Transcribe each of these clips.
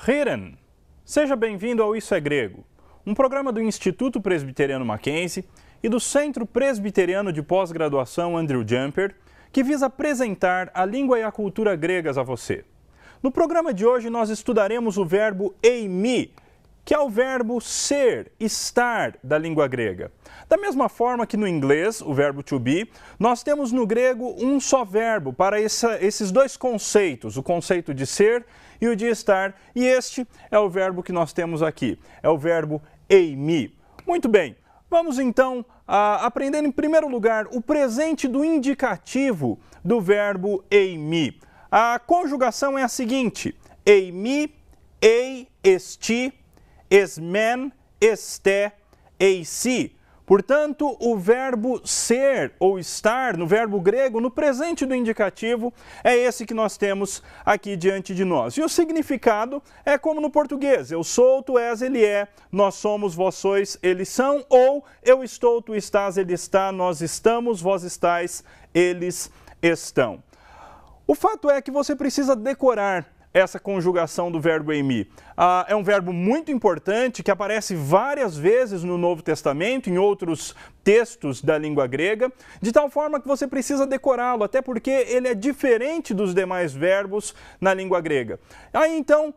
Hiren, seja bem-vindo ao Isso é Grego, um programa do Instituto Presbiteriano Mackenzie e do Centro Presbiteriano de Pós-Graduação Andrew Jumper, que visa apresentar a língua e a cultura gregas a você. No programa de hoje nós estudaremos o verbo eimi, que é o verbo ser, estar da língua grega. Da mesma forma que no inglês, o verbo to be, nós temos no grego um só verbo para esses dois conceitos, o conceito de ser e o de estar, e este é o verbo que nós temos aqui, é o verbo eimi. Muito bem, vamos então aprender em primeiro lugar o presente do indicativo do verbo eimi. A conjugação é a seguinte: eimi, ei, esti, esmen, este, eisi. Portanto, o verbo ser ou estar, no verbo grego, no presente do indicativo, é esse que nós temos aqui diante de nós. E o significado é como no português: eu sou, tu és, ele é, nós somos, vós sois, eles são, ou eu estou, tu estás, ele está, nós estamos, vós estais, eles estão. O fato é que você precisa decorar essa conjugação do verbo eimi. É um verbo muito importante que aparece várias vezes no Novo Testamento, em outros textos da língua grega, de tal forma que você precisa decorá-lo, até porque ele é diferente dos demais verbos na língua grega. Aí então,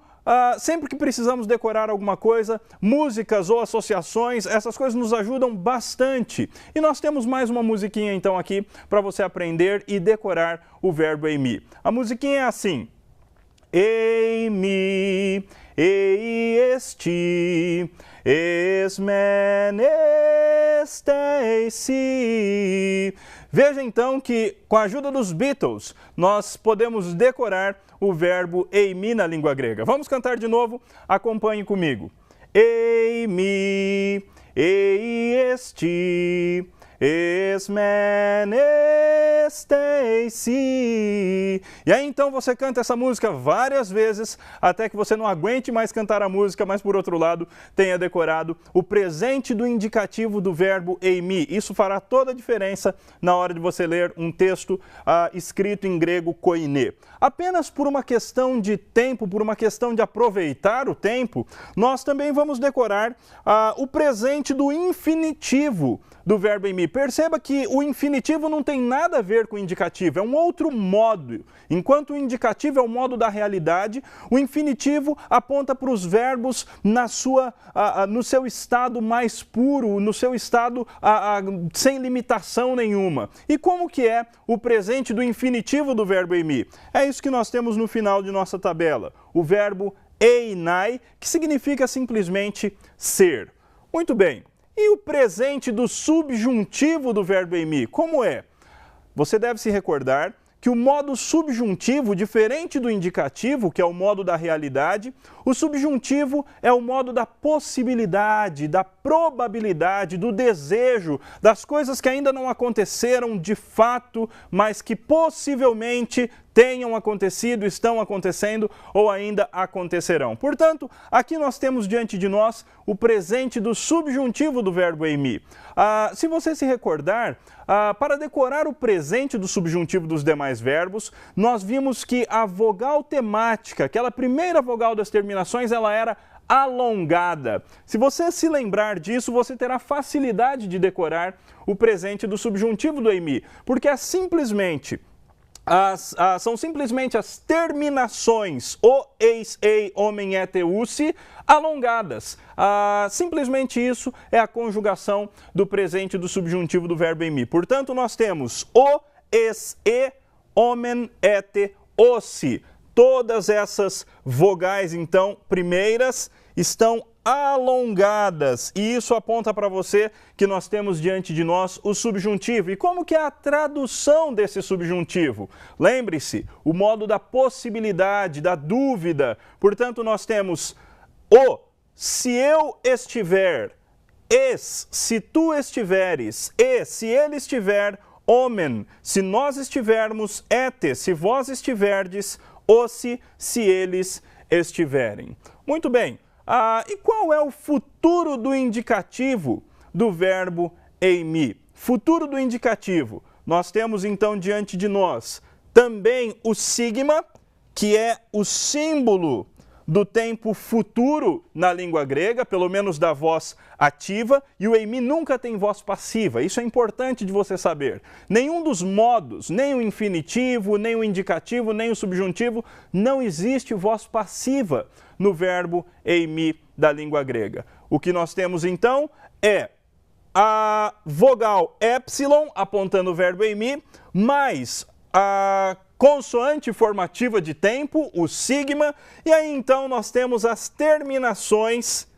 sempre que precisamos decorar alguma coisa, músicas ou associações, essas coisas nos ajudam bastante. E nós temos mais uma musiquinha então aqui para você aprender e decorar o verbo eimi. A musiquinha é assim: eimi, ei, esti, esmen, este, eisi. Veja então que, com a ajuda dos Beatles, nós podemos decorar o verbo eimi na língua grega. Vamos cantar de novo? Acompanhe comigo. Eimi, ei, esti, esmen, este, eisi. E aí então você canta essa música várias vezes até que você não aguente mais cantar a música, mas por outro lado tenha decorado o presente do indicativo do verbo eimi. Isso fará toda a diferença na hora de você ler um texto escrito em grego koiné. Apenas por uma questão de tempo, por uma questão de aproveitar o tempo, nós também vamos decorar o presente do infinitivo do verbo eimi. Perceba que o infinitivo não tem nada a ver com o indicativo, é um outro modo. Enquanto o indicativo é o modo da realidade, o infinitivo aponta para os verbos no seu estado mais puro, no seu estado sem limitação nenhuma. E como que é o presente do infinitivo do verbo eimi? É isso que nós temos no final de nossa tabela, o verbo einai, que significa simplesmente ser. Muito bem. E o presente do subjuntivo do verbo eimi, como é? Você deve se recordar que o modo subjuntivo, diferente do indicativo, que é o modo da realidade, o subjuntivo é o modo da possibilidade, da probabilidade, do desejo, das coisas que ainda não aconteceram de fato, mas que possivelmente tenham acontecido, estão acontecendo ou ainda acontecerão. Portanto, aqui nós temos diante de nós o presente do subjuntivo do verbo eimi. Se você se recordar, para decorar o presente do subjuntivo dos demais verbos, nós vimos que a vogal temática, aquela primeira vogal das terminações, ela era alongada. Se você se lembrar disso, você terá facilidade de decorar o presente do subjuntivo do eimi, porque são simplesmente as terminações o, eis, ei, homem, et, ussi alongadas. Simplesmente isso é a conjugação do presente do subjuntivo do verbo eimi. Portanto, nós temos o, es, e, homem, et, ussi. Todas essas vogais, então, primeiras, estão alongadas, e isso aponta para você que nós temos diante de nós o subjuntivo. E como que é a tradução desse subjuntivo? Lembre-se, o modo da possibilidade, da dúvida. Portanto, nós temos o, se eu estiver, es, se tu estiveres, e, se ele estiver, homem, se nós estivermos, et, se vós estiverdes, ossi, se eles estiverem. Muito bem. E qual é o futuro do indicativo do verbo eimi? Futuro do indicativo. Nós temos então diante de nós também o sigma, que é o símbolo do tempo futuro na língua grega, pelo menos da voz ativa, e o eimi nunca tem voz passiva. Isso é importante de você saber. Nenhum dos modos, nem o infinitivo, nem o indicativo, nem o subjuntivo, não existe voz passiva no verbo eimi da língua grega. O que nós temos então é a vogal epsilon apontando o verbo eimi, mais a consoante formativa de tempo, o sigma, e aí então nós temos as terminações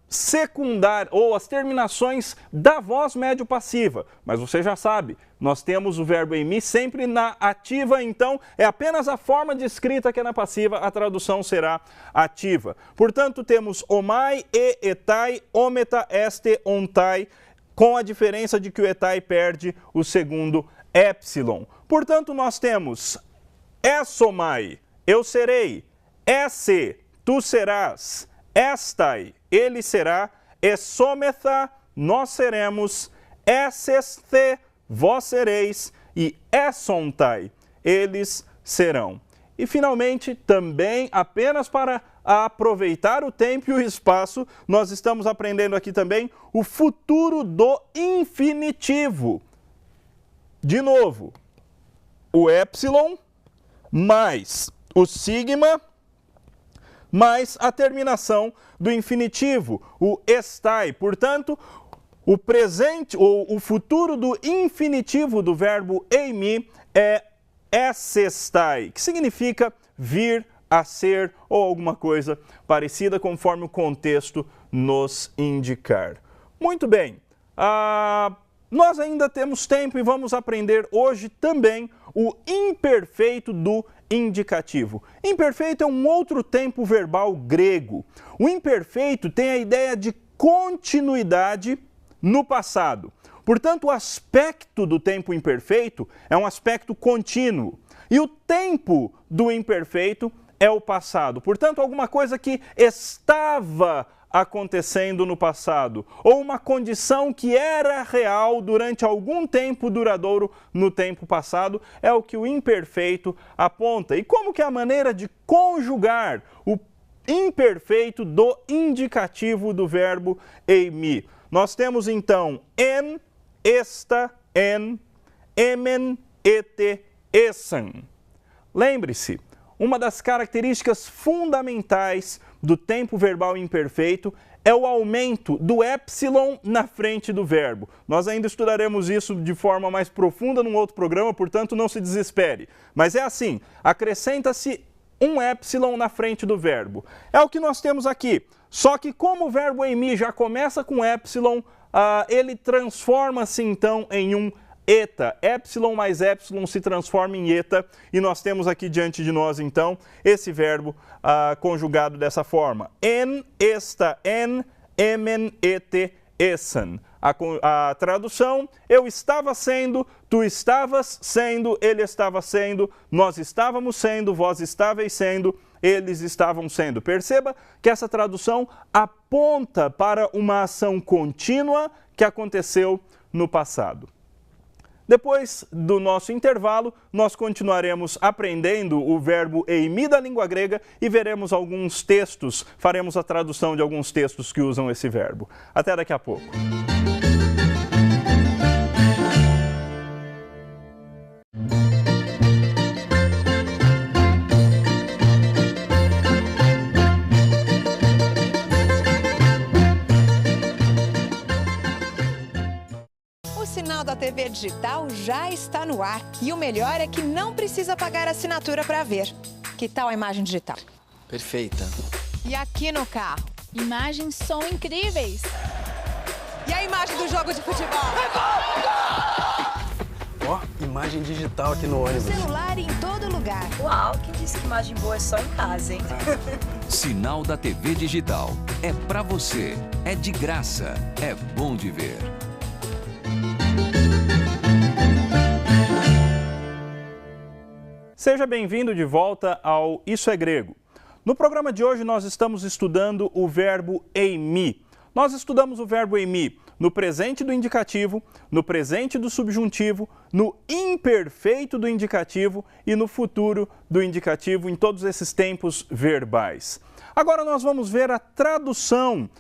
secundárias, ou as terminações da voz médio-passiva. Mas você já sabe, nós temos o verbo eimi sempre na ativa, então é apenas a forma de escrita que é na passiva, a tradução será ativa. Portanto, temos omai, etai, ometa, este, ontai, com a diferença de que o etai perde o segundo epsilon. Portanto, nós temos esomai, eu serei, esse, tu serás, estai, ele será, esometha, nós seremos, eseste, vós sereis, e esontai, eles serão. E finalmente, também apenas para aproveitar o tempo e o espaço, nós estamos aprendendo aqui também o futuro do infinitivo. De novo, o epsilon mais o sigma mais a terminação do infinitivo, o estai. Portanto, o presente ou o futuro do infinitivo do verbo eimi é essestai, que significa vir a ser ou alguma coisa parecida conforme o contexto nos indicar. Muito bem, nós ainda temos tempo e vamos aprender hoje também o imperfeito do indicativo. Imperfeito é um outro tempo verbal grego. O imperfeito tem a ideia de continuidade no passado. Portanto, o aspecto do tempo imperfeito é um aspecto contínuo. E o tempo do imperfeito é o passado. Portanto, alguma coisa que estava acontecendo no passado, ou uma condição que era real durante algum tempo duradouro no tempo passado, é o que o imperfeito aponta. E como que é a maneira de conjugar o imperfeito do indicativo do verbo eimi? Nós temos então en, esta, en, emen, ete, essan. Lembre-se, uma das características fundamentais do tempo verbal imperfeito é o aumento do epsilon na frente do verbo. Nós ainda estudaremos isso de forma mais profunda num outro programa, portanto não se desespere. Mas é assim, acrescenta-se um epsilon na frente do verbo. É o que nós temos aqui. Só que como o verbo eimi já começa com epsilon, ele transforma-se então em um eta. Epsilon mais epsilon se transforma em eta e nós temos aqui diante de nós então esse verbo conjugado dessa forma. En, esta, en, emen, ete, essan. A tradução, eu estava sendo, tu estavas sendo, ele estava sendo, nós estávamos sendo, vós estáveis sendo, eles estavam sendo. Perceba que essa tradução aponta para uma ação contínua que aconteceu no passado. Depois do nosso intervalo, nós continuaremos aprendendo o verbo eimi da língua grega e veremos alguns textos, faremos a tradução de alguns textos que usam esse verbo. Até daqui a pouco. O Sinal da TV Digital já está no ar e o melhor é que não precisa pagar assinatura para ver. Que tal a imagem digital? Perfeita. E aqui no carro? Imagens são incríveis. E a imagem do jogo de futebol? Ó, imagem digital aqui no ônibus. Celular em todo lugar. Uau, quem disse que imagem boa é só em casa, hein? Sinal da TV Digital. É pra você. É de graça. É bom de ver. Seja bem-vindo de volta ao Isso é Grego. No programa de hoje nós estamos estudando o verbo eimi. Nós estudamos o verbo eimi no presente do indicativo, no presente do subjuntivo, no imperfeito do indicativo e no futuro do indicativo, em todos esses tempos verbais. Agora nós vamos ver a tradução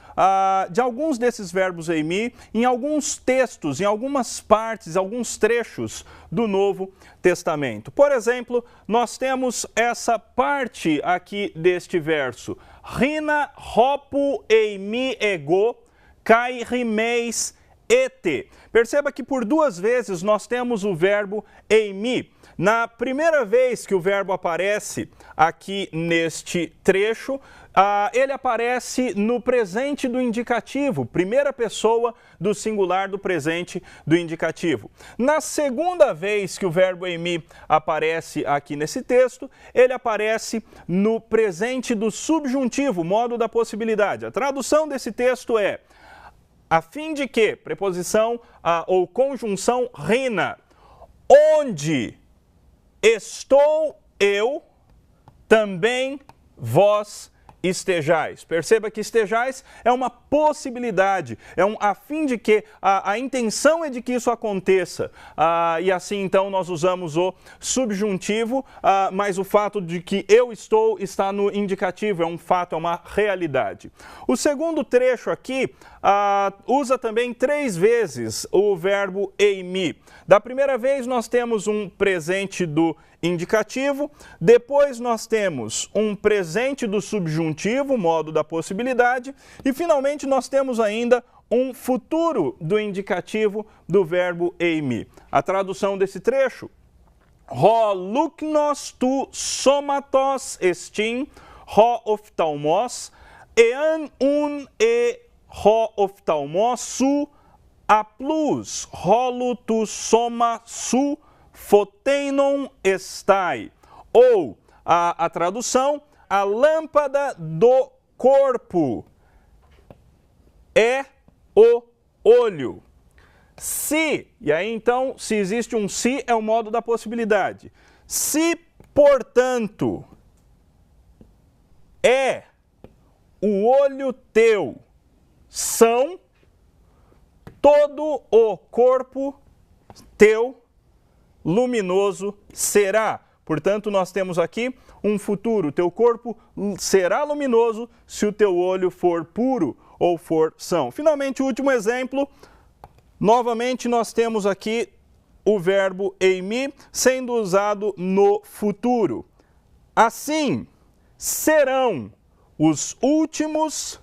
de alguns desses verbos eimi em alguns textos, em algumas partes, alguns trechos do Novo Testamento. Por exemplo, nós temos essa parte aqui deste verso. Rina hopu eimi ego kai rimeis ete. Perceba que por duas vezes nós temos o verbo eimi. Na primeira vez que o verbo aparece aqui neste trecho, ele aparece no presente do indicativo, primeira pessoa do singular do presente do indicativo. Na segunda vez que o verbo eimi aparece aqui nesse texto, ele aparece no presente do subjuntivo, modo da possibilidade. A tradução desse texto é: a fim de que, preposição ou conjunção rina, onde estou eu, também vós estejais. Perceba que estejais é uma possibilidade, a fim de que, a intenção é de que isso aconteça. E assim então nós usamos o subjuntivo, mas o fato de que eu estou está no indicativo, é um fato, é uma realidade. O segundo trecho aqui usa também 3 vezes o verbo eimi. Da primeira vez nós temos um presente do indicativo, depois nós temos um presente do subjuntivo, modo da possibilidade, e finalmente nós temos ainda um futuro do indicativo do verbo eimi. A tradução desse trecho: ho luknos tu somatos estin ho oftalmos ean un e ho oftalmos su aplus holu tu soma su photeinon estai. Ou a tradução: a lâmpada do corpo é o olho. Se, e aí então, se existe um se, é o modo da possibilidade. Se, portanto, é o olho teu são, todo o corpo teu luminoso será. Portanto, nós temos aqui um futuro. Teu corpo será luminoso se o teu olho for puro ou for são. Finalmente, o último exemplo. Novamente, nós temos aqui o verbo eimi sendo usado no futuro. Assim, serão os últimos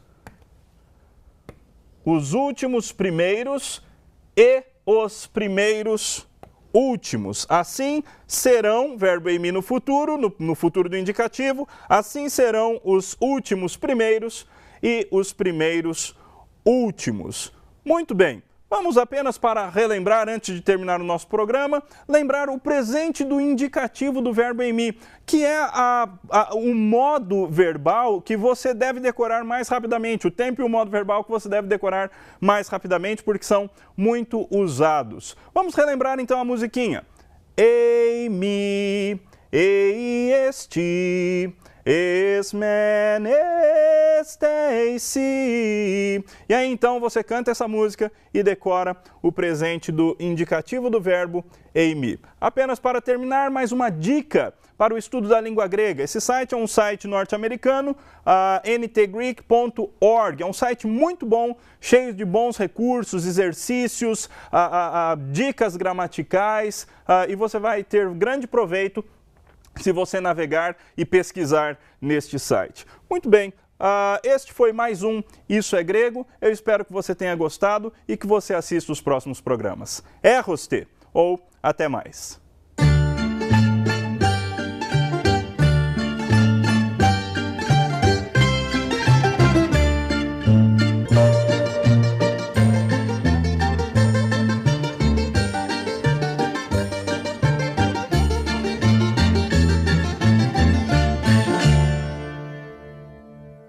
primeiros e os primeiros últimos. Assim serão, verbo eimi no futuro, no futuro do indicativo, assim serão os últimos primeiros e os primeiros últimos. Muito bem. Vamos apenas, para relembrar, antes de terminar o nosso programa, lembrar o presente do indicativo do verbo eimi, que é o modo verbal que você deve decorar mais rapidamente, o tempo e o modo verbal que você deve decorar mais rapidamente, porque são muito usados. Vamos relembrar então a musiquinha. Eimi, ei esti, esmen estei. E aí então você canta essa música e decora o presente do indicativo do verbo eimi. Apenas para terminar, mais uma dica para o estudo da língua grega. Esse site é um site norte-americano, ntgreek.org. É um site muito bom, cheio de bons recursos, exercícios, dicas gramaticais, e você vai ter grande proveito se você navegar e pesquisar neste site. Muito bem, este foi mais um Isso é Grego. Eu espero que você tenha gostado e que você assista os próximos programas. Eroste, ou até mais.